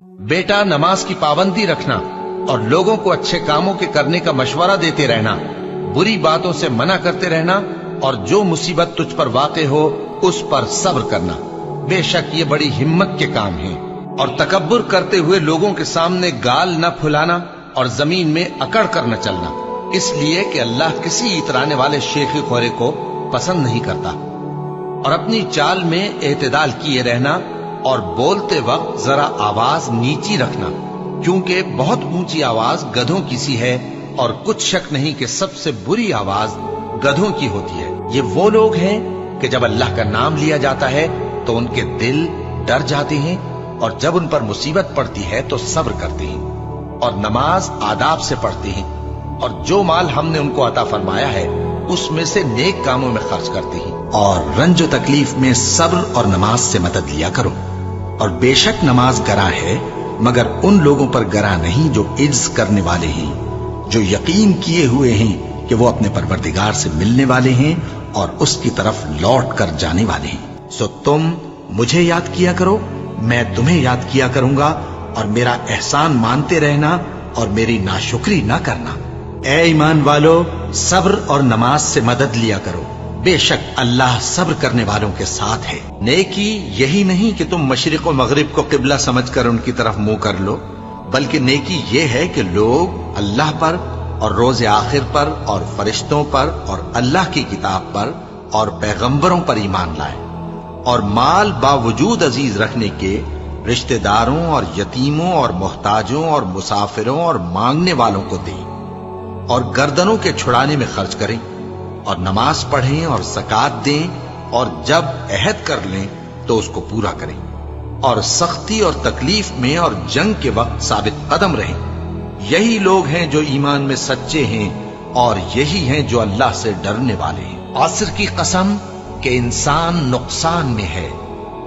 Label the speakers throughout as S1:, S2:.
S1: बेटा, नमाज की पाबंदी रखना और लोगों को अच्छे कामों के करने का मशवरा देते रहना, बुरी बातों से मना करते रहना और जो मुसीबत तुझ पर वाक़े हो उस पर सब्र करना। बेशक ये बड़ी हिम्मत के काम हैं। और तकब्बुर करते हुए लोगों के सामने गाल न फुलाना और जमीन में अकड़ कर न चलना, इसलिए कि अल्लाह किसी इतराने वाले शेखी खोरे को पसंद नहीं करता। और अपनी चाल में एतदाल किए रहना और बोलते वक्त जरा आवाज नीची रखना, क्योंकि बहुत ऊंची आवाज गधों की सी है और कुछ शक नहीं कि सबसे बुरी आवाज गधों की होती है। ये वो लोग हैं कि जब अल्लाह का नाम लिया जाता है तो उनके दिल डर जाते हैं और जब उन पर मुसीबत पड़ती है तो सब्र करते हैं और नमाज आदाब से पढ़ते हैं और जो माल हमने उनको अता फरमाया है उसमें से नेक कामों में खर्च करते हैं। और रंज तकलीफ में सब्र और नमाज से मदद लिया करो। और बेशक नमाज गरा है, मगर उन लोगों पर गरा नहीं जो इज्ज करने वाले हैं, जो यकीन किए हुए हैं कि वो अपने परवरदिगार से मिलने वाले हैं और उसकी तरफ लौट कर जाने वाले हैं। सो तुम मुझे याद किया करो, मैं तुम्हें याद किया करूंगा, और मेरा एहसान मानते रहना और मेरी नाशुक्री ना करना। ए ईमान वालो, सब्र और नमाज से मदद लिया करो, बेशक अल्लाह सब्र करने वालों के साथ है। नेकी यही नहीं कि तुम मशरिक और मगरिब को किबला समझकर उनकी तरफ मुंह कर लो, बल्कि नेकी ये है कि लोग अल्लाह पर और रोज़े आखिर पर और फरिश्तों पर और अल्लाह की किताब पर और पैगंबरों पर ईमान लाए और माल बावजूद अजीज रखने के रिश्तेदारों और यतीमों और मोहताजों और मुसाफिरों और मांगने वालों को दें और गर्दनों के छुड़ाने में खर्च करें और नमाज पढ़ें और ज़कात दें और जब अहद कर लें तो उसको पूरा करें और सख्ती और तकलीफ में और जंग के वक्त साबित कदम रहें। यही लोग हैं जो ईमान में सच्चे हैं और यही हैं जो अल्लाह से डरने वाले हैं। असर की कसम कि इंसान नुकसान में है,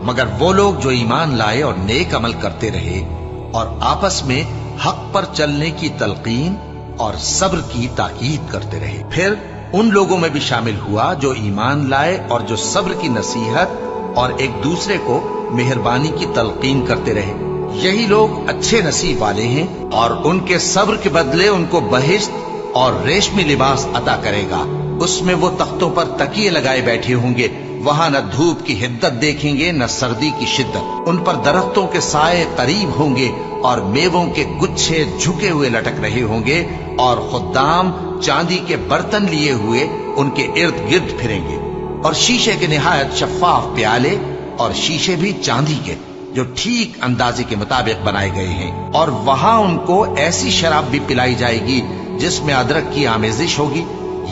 S1: मगर वो लोग जो ईमान लाए और नेक अमल करते रहे और आपस में हक पर चलने की तलकीन और सब्र की ताकीद करते रहे। फिर उन लोगों में भी शामिल हुआ जो ईमान लाए और जो सब्र की नसीहत और एक दूसरे को मेहरबानी की तलकीन करते रहे। यही लोग अच्छे नसीब वाले हैं और उनके सब्र के बदले उनको बहिश्त और रेशमी लिबास अता करेगा। उसमें वो तख्तों पर तकिए लगाए बैठे होंगे, वहां न धूप की हिद्दत देखेंगे न सर्दी की शिद्दत। उन पर दरख्तों के साए करीब होंगे और मेवों के गुच्छे झुके हुए लटक रहे होंगे और खुद्दाम चांदी के बर्तन लिए हुए उनके इर्द गिर्द फिरेंगे और शीशे के निहायत शफाफ प्याले और शीशे भी चांदी के जो ठीक अंदाजे के मुताबिक बनाए गए हैं। और वहां उनको ऐसी शराब भी पिलाई जाएगी जिसमें अदरक की आमेजिश होगी।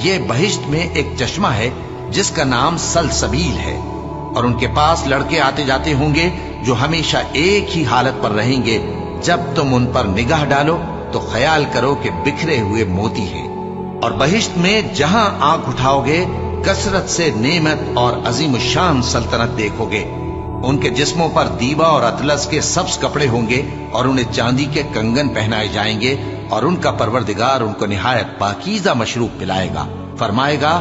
S1: ये बहिश्त में एक चश्मा है जिसका नाम सलसबील है और उनके पास लड़के आते जाते होंगे जो हमेशा एक ही हालत पर रहेंगे। जब तुम उन पर निगाह डालो तो ख्याल करो कि बिखरे हुए मोती हैं। और बहिश्त में जहां आंख उठाओगे कसरत से नेमत और अजीम शान सल्तनत देखोगे। उनके जिस्मों पर दीवा और अतलस के सब्ज कपड़े होंगे और उन्हें चांदी के कंगन पहनाए जाएंगे और उनका परवरदिगार उनको निहायत पाकीज़ा मशरूब पिलाएगा। फरमाएगा,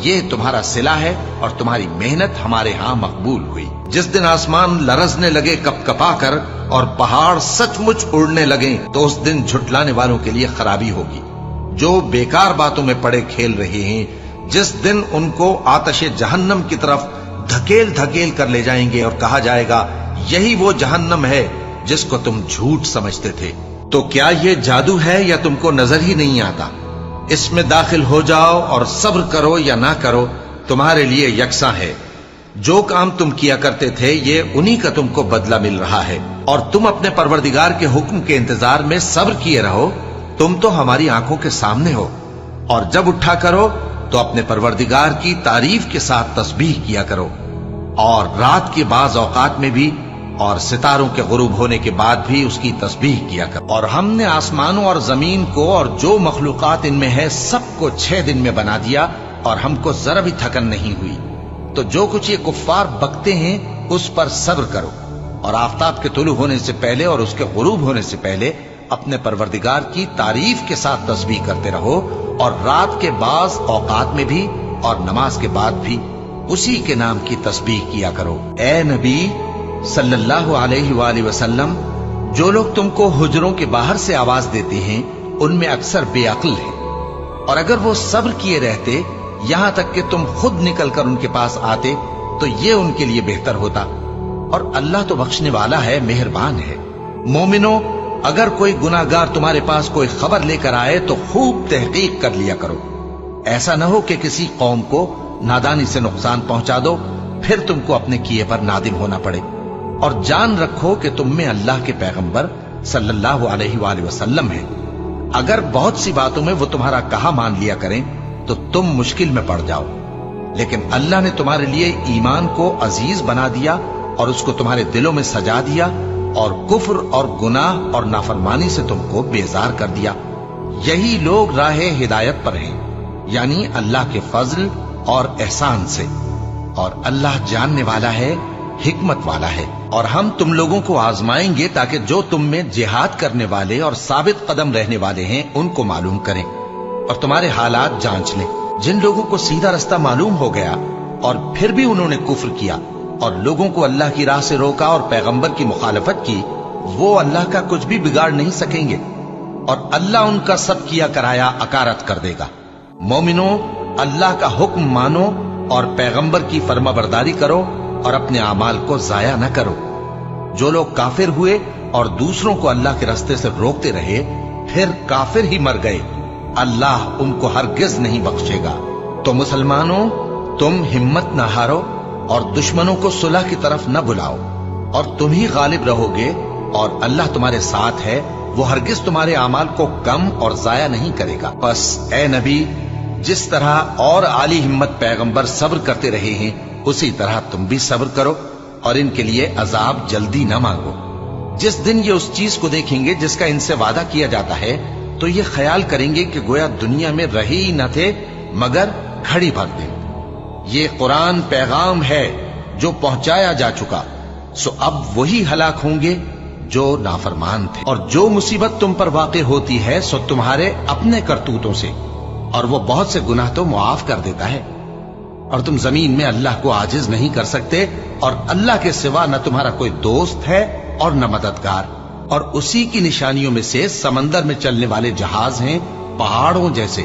S1: ये तुम्हारा सिला है और तुम्हारी मेहनत हमारे यहाँ मकबूल हुई। जिस दिन आसमान लरजने लगे कपकपा कर और पहाड़ सचमुच उड़ने लगे तो उस दिन झुटलाने वालों के लिए खराबी होगी जो बेकार बातों में पड़े खेल रहे हैं। जिस दिन उनको आतशे जहन्नम की तरफ धकेल धकेल कर ले जाएंगे और कहा जाएगा, यही वो जहन्नम है जिसको तुम झूठ समझते थे। तो क्या ये जादू है या तुमको नजर ही नहीं आता? इसमें दाखिल हो जाओ और सब्र करो या ना करो, तुम्हारे लिए यकसा है। जो काम तुम किया करते थे ये उन्हीं का तुमको बदला मिल रहा है और तुम अपने परवरदिगार के हुक्म के इंतजार में सब्र किए रहो। तुम तो हमारी आंखों के सामने हो। और जब उठा करो तो अपने परवरदिगार की तारीफ के साथ तस्बीह किया करो और रात के बाज औकात में भी और सितारों के गुरूब होने के बाद भी उसकी तस्बीह किया करो। और हमने आसमानों और जमीन को और जो मखलूकात इनमें है सबको 6 दिन में बना दिया और हमको जरा भी थकन नहीं हुई। तो जो कुछ ये कुफ्फार बकते हैं उस पर सब्र करो और आफताब के तुलू होने से पहले और उसके गुरूब होने से पहले अपने परवरदिगार की तारीफ के साथ तस्बीह करते रहो और रात के बाज औकात में भी और नमाज के बाद भी उसी के नाम की तस्बीह किया करो। ए नबी सल्लल्लाहु अलैहि वसल्लम, जो लोग तुमको हुजरों के बाहर से आवाज देते हैं उनमें अक्सर बेअक्ल हैं, और अगर वो सब्र किए रहते यहां तक कि तुम खुद निकलकर उनके पास आते तो ये उनके लिए बेहतर होता। और अल्लाह तो बख्शने वाला है, मेहरबान है। मोमिनो, अगर कोई गुनाहगार तुम्हारे पास कोई खबर लेकर आए तो खूब तहकीक कर लिया करो। ऐसा न हो कि किसी कौम को नादानी से नुकसान पहुंचा दो, फिर तुमको अपने किए पर नादिम होना पड़े। और जान रखो कि तुम में अल्लाह के पैगंबर सल्लल्लाहु अलैहि वसल्लम है। अगर बहुत सी बातों में वो तुम्हारा कहा मान लिया करें तो तुम मुश्किल में पड़ जाओ, लेकिन अल्लाह ने तुम्हारे लिए ईमान को अजीज बना दिया और उसको तुम्हारे दिलों में सजा दिया और कुफ्र और गुनाह और नाफरमानी से तुमको बेजार कर दिया। यही लोग राहे हिदायत पर हैं, यानी अल्लाह के फजल और एहसान से। और अल्लाह जानने वाला है, हिकमत वाला है। और हम तुम लोगों को आजमाएंगे ताकि जो तुम में जिहाद करने वाले और साबित कदम रहने वाले हैं उनको मालूम करें और तुम्हारे हालात जांच लें। जिन लोगों को सीधा रास्ता मालूम हो गया और फिर भी उन्होंने कुफ्र किया और लोगों को अल्लाह की राह से रोका और पैगंबर की मुखालफत की, वो अल्लाह का कुछ भी बिगाड़ नहीं सकेंगे और अल्लाह उनका सब किया कराया अकारत कर देगा। मोमिनो, अल्लाह का हुक्म मानो और पैगंबर की फर्माबरदारी करो और अपने अमाल को जाया न करो। जो लोग काफिर हुए और दूसरों को अल्लाह के रास्ते से रोकते रहे फिर काफिर ही मर गए, अल्लाह उनको हरगिज नहीं बख्शेगा। तो मुसलमानों, तुम हिम्मत न हारो और दुश्मनों को सुलह की तरफ न बुलाओ और तुम ही गालिब रहोगे और अल्लाह तुम्हारे साथ है, वो हरगिज तुम्हारे अमाल को कम और जाया नहीं करेगा। बस ए नबी, जिस तरह और आली हिम्मत पैगंबर सब्र करते रहे हैं उसी तरह तुम भी सब्र करो और इनके लिए अजाब जल्दी न मांगो। जिस दिन ये उस चीज को देखेंगे जिसका इनसे वादा किया जाता है तो ये ख्याल करेंगे कि गोया दुनिया में रहे ही न थे मगर घड़ी भर दिन। ये कुरान पैगाम है जो पहुंचाया जा चुका, सो अब वही हलाक होंगे जो नाफरमान थे। और जो मुसीबत तुम पर वाक़े होती है सो तुम्हारे अपने करतूतों से, और वो बहुत से गुनाह तो मुआफ कर देता है। और तुम जमीन में अल्लाह को आजिज नहीं कर सकते और अल्लाह के सिवा न तुम्हारा कोई दोस्त है और न मददगार। और उसी की निशानियों में से समंदर में चलने वाले जहाज हैं पहाड़ों जैसे।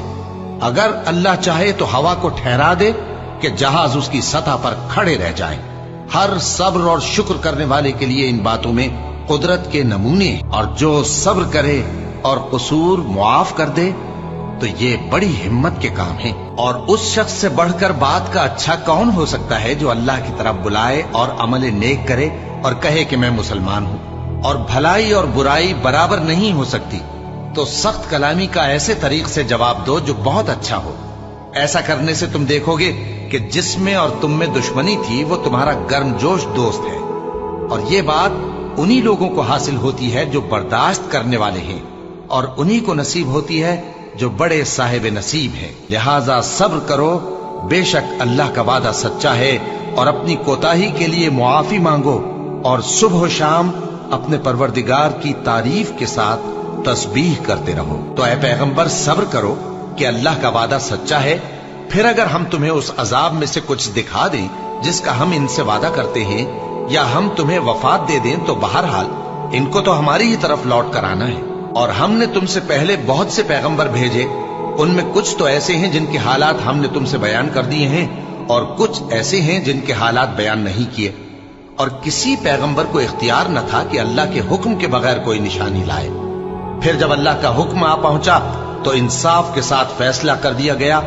S1: अगर अल्लाह चाहे तो हवा को ठहरा दे कि जहाज उसकी सतह पर खड़े रह जाएं। हर सब्र और शुक्र करने वाले के लिए इन बातों में कुदरत के नमूने, और जो सब्र करे और कसूर मुआफ कर दे तो ये बड़ी हिम्मत के काम है। और उस शख्स से बढ़कर बात का अच्छा कौन हो सकता है जो अल्लाह की तरफ बुलाए और अमल नेक करे और कहे कि मैं मुसलमान हूं। और भलाई और बुराई बराबर नहीं हो सकती, तो सख्त कलामी का ऐसे तरीक से जवाब दो जो बहुत अच्छा हो। ऐसा करने से तुम देखोगे कि जिसमें और तुम में दुश्मनी थी वो तुम्हारा गर्मजोश दोस्त है। और ये बात उन्हीं लोगों को हासिल होती है जो बर्दाश्त करने वाले हैं, और उन्हीं को नसीब होती है जो बड़े साहिब नसीब हैं। लिहाजा सब्र करो, बेशक अल्लाह का वादा सच्चा है। और अपनी कोताही के लिए मुआफी मांगो और सुबह शाम अपने परवरदिगार की तारीफ के साथ तस्बीह करते रहो। तो ऐ पैगंबर, सब्र करो कि अल्लाह का वादा सच्चा है। फिर अगर हम तुम्हें उस अजाब में से कुछ दिखा दें जिसका हम इनसे वादा करते हैं, या हम तुम्हें वफात दे दें, तो बहरहाल इनको तो हमारी ही तरफ लौट कर आना है। और हमने तुमसे पहले बहुत से पैगंबर भेजे, उनमें कुछ तो ऐसे हैं जिनके हालात हमने तुमसे बयान कर दिए हैं और कुछ ऐसे हैं जिनके हालात बयान नहीं किए। और किसी पैगंबर को इख्तियार न था कि अल्लाह के हुक्म के बगैर कोई निशानी लाए। फिर जब अल्लाह का हुक्म आ पहुंचा तो इंसाफ के साथ फैसला कर दिया गया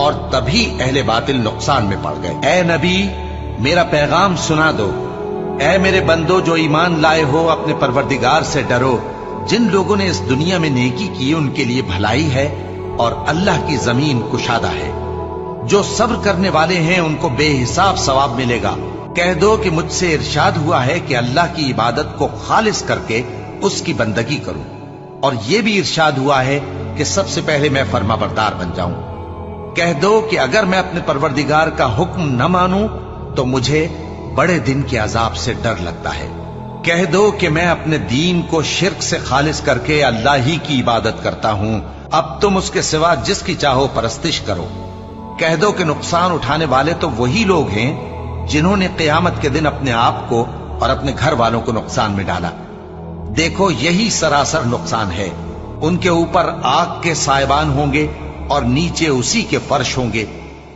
S1: और तभी अहले बातिल नुकसान में पड़ गए। ए नबी, मेरा पैगाम सुना दो। ए मेरे बंदो जो ईमान लाए हो, अपने परवरदिगार से डरो। जिन लोगों ने इस दुनिया में नेकी की उनके लिए भलाई है और अल्लाह की जमीन कुशादा है। जो सब्र करने वाले हैं उनको बेहिसाब सवाब मिलेगा। कह दो कि मुझसे इरशाद हुआ है कि अल्लाह की इबादत को खालिस करके उसकी बंदगी करूं, और यह भी इरशाद हुआ है कि सबसे पहले मैं फर्माबरदार बन जाऊं। कह दो कि अगर मैं अपने परवरदिगार का हुक्म न मानूं तो मुझे बड़े दिन के अजाब से डर लगता है। कह दो कि मैं अपने दीन को शिर्क से खालिस करके अल्लाह ही की इबादत करता हूं, अब तुम उसके सिवा जिसकी चाहो परस्तिश करो। कह दो कि नुकसान उठाने वाले तो वही लोग हैं जिन्होंने क़यामत के दिन अपने आप को और अपने घर वालों को नुकसान में डाला। देखो यही सरासर नुकसान है। उनके ऊपर आग के साइबान होंगे और नीचे उसी के फर्श होंगे।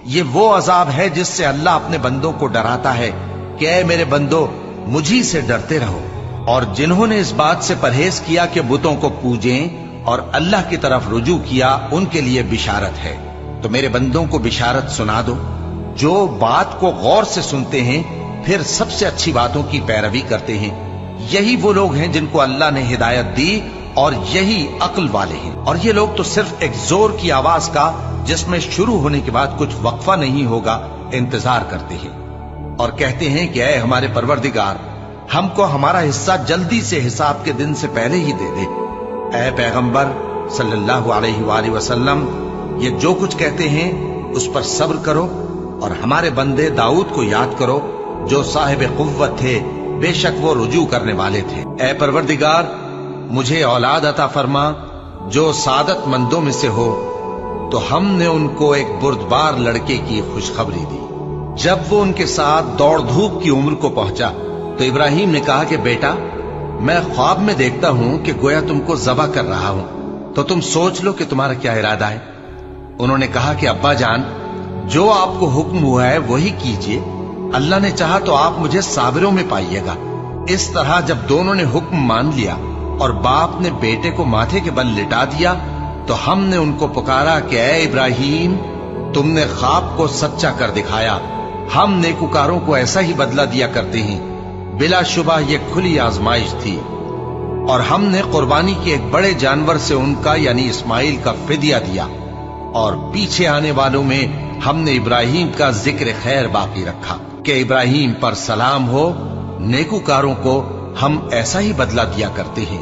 S1: ये वो अजाब है जिससे अल्लाह अपने बंदों को डराता है कि ऐ मेरे बंदो, मुझी से डरते रहो। और जिन्होंने इस बात से परहेज किया कि बुतों को पूजें और अल्लाह की तरफ रुजू किया, उनके लिए बिशारत है। तो मेरे बंदों को बिशारत सुना दो, जो बात को गौर से सुनते हैं फिर सबसे अच्छी बातों की पैरवी करते हैं। यही वो लोग हैं जिनको अल्लाह ने हिदायत दी और यही अक्ल वाले हैं। और ये लोग तो सिर्फ एक जोर की आवाज का, जिसमें शुरू होने के बाद कुछ वक्फा नहीं होगा, इंतजार करते हैं और कहते हैं कि ऐ हमारे परवरदिगार, हमको हमारा हिस्सा जल्दी से हिसाब के दिन से पहले ही दे दे। ऐ पैगंबर सल्लल्लाहु अलैहि वसल्लम, ये जो कुछ कहते हैं उस पर सब्र करो और हमारे बंदे दाऊद को याद करो, जो साहिब कुव्वत थे, बेशक वो रुजू करने वाले थे। ऐ परवरदिगार, मुझे औलाद अता फरमा जो सादत मंदों में से हो। तो हमने उनको एक बुर्दबार लड़के की खुशखबरी दी। जब वो उनके साथ दौड़ धूप की उम्र को पहुंचा तो इब्राहिम ने कहा कि बेटा, मैं ख्वाब में देखता हूं कि गोया तुमको ज़बह कर रहा हूं, तो तुम सोच लो कि तुम्हारा क्या इरादा है। उन्होंने कहा कि अब्बा जान, जो आपको हुक्म हुआ है वही कीजिए। अल्लाह ने चाहा तो आप मुझे साबिरों में पाइएगा। इस तरह जब दोनों ने हुक्म मान लिया और बाप ने बेटे को माथे के बल लिटा दिया, तो हमने उनको पुकारा कि ऐ इब्राहिम, तुमने ख्वाब को सच्चा कर दिखाया। हम नेकुकारों को ऐसा ही बदला दिया करते हैं। बिलाशुबा ये खुली आजमाइश थी और हमने कुर्बानी के एक बड़े जानवर से उनका यानी इस्माइल का फिदिया दिया। और पीछे आने वालों में हमने इब्राहिम का जिक्र खैर बाकी रखा कि इब्राहिम पर सलाम हो। नेकुकारों को हम ऐसा ही बदला दिया करते हैं।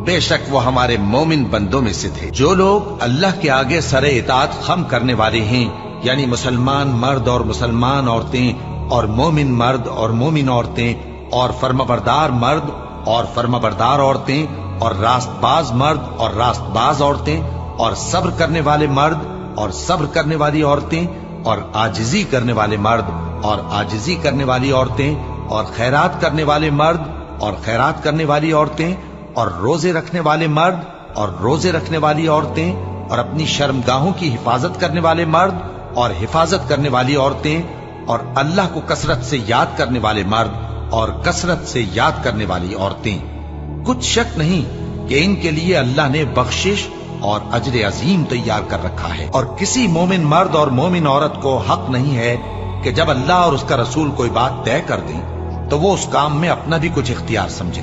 S1: बेशक वो हमारे मोमिन बंदों में से थे। जो लोग अल्लाह के आगे सरे इताअत खम करने वाले हैं, यानी मुसलमान मर्द और मुसलमान औरतें और मोमिन मर्द और मोमिन औरतें और फर्माबरदार मर्द और फर्माबरदार औरतें और रास्तबाज मर्द और रास्तबाज औरतें और सब्र करने वाले मर्द और सब्र करने वाली औरतें और आजिजी करने वाले मर्द और आजिजी करने वाली औरतें और खैरात करने वाले मर्द और खैरात करने वाली औरतें और रोजे रखने वाले मर्द और रोजे रखने वाली औरतें और अपनी शर्मगाहों की हिफाजत करने वाले मर्द और हिफाजत करने वाली औरतें और अल्लाह को कसरत से याद करने वाले मर्द और कसरत से याद करने वाली औरतें। कुछ शक नहीं कि इनके लिए अल्लाह ने बख्शिश और अजर अजीम तैयार कर रखा है। और किसी मोमिन मर्द और मोमिन औरत को हक नहीं है कि जब अल्लाह और उसका रसूल कोई बात तय कर दें तो वो उस काम में अपना भी कुछ इख्तियार समझे।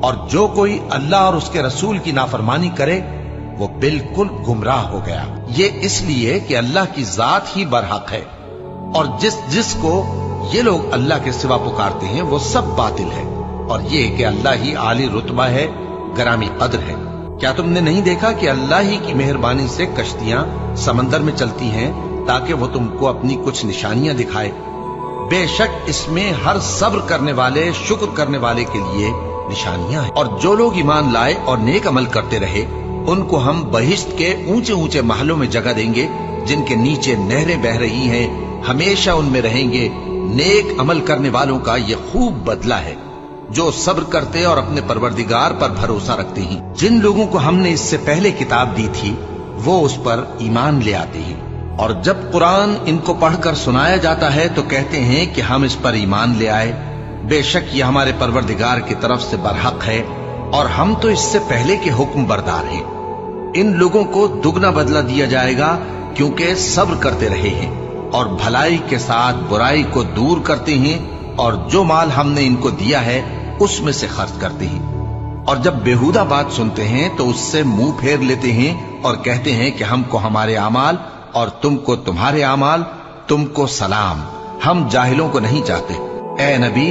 S1: और जो कोई अल्लाह और उसके रसूल की नाफरमानी करे वो बिल्कुल गुमराह हो गया। ये इसलिए कि अल्लाह की जात ही बरहक है और जिसको ये लोग अल्लाह के सिवा पुकारते हैं वो सब बातिल है। और ये कि अल्लाह ही आली रुतबा है, गरामी कद्र है। क्या तुमने नहीं देखा कि अल्लाह ही की मेहरबानी से कश्तियां समंदर में चलती हैं ताकि वो तुमको अपनी कुछ निशानियां दिखाए। बेशक इसमें हर सब्र करने वाले, शुक्र करने वाले के लिए निशानियां हैं। और जो लोग ईमान लाए और नेक अमल करते रहे, उनको हम बहिश्त के ऊंचे ऊंचे महलों में जगह देंगे, जिनके नीचे नहरें बह रही हैं, हमेशा उनमें रहेंगे। नेक अमल करने वालों का ये खूब बदला है, जो सब्र करते और अपने परवरदिगार पर भरोसा रखते हैं। जिन लोगों को हमने इससे पहले किताब दी थी वो उस पर ईमान ले आते हैं। और जब कुरान इनको पढ़कर सुनाया जाता है तो कहते हैं कि हम इस पर ईमान ले आए। बेशक ये हमारे परवरदिगार की तरफ से बरहक है और हम तो इससे पहले के हुक्म बरदार हैं। इन लोगों को दुगना बदला दिया जाएगा क्योंकि सब्र करते रहे हैं और भलाई के साथ बुराई को दूर करते हैं और जो माल हमने इनको दिया है उसमें से खर्च करते हैं। और जब बेहुदा बात सुनते हैं तो उससे मुंह फेर लेते हैं और कहते हैं कि हमको हमारे आमाल और तुमको तुम्हारे आमाल, तुमको सलाम, हम जाहिलों को नहीं चाहते। ए नबी,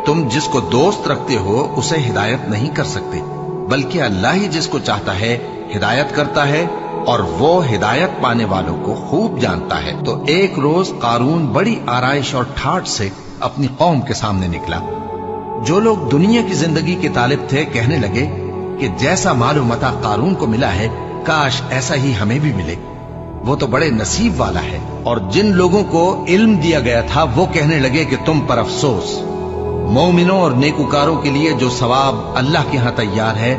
S1: तुम जिसको दोस्त रखते हो उसे हिदायत नहीं कर सकते, बल्कि अल्लाह ही जिसको चाहता है हिदायत करता है और वो हिदायत पाने वालों को खूब जानता है। तो एक रोज कारून बड़ी आराइश और ठाठ से अपनी कौम के सामने निकला। जो लोग दुनिया की जिंदगी के तालिब थे कहने लगे कि जैसा मालूम मता कारून को मिला है, काश ऐसा ही हमें भी मिले, वो तो बड़े नसीब वाला है। और जिन लोगों को इल्म दिया गया था वो कहने लगे कि तुम पर अफसोस, मोमिनों और नेकुकारों के लिए जो सवाब अल्लाह के यहां तैयार है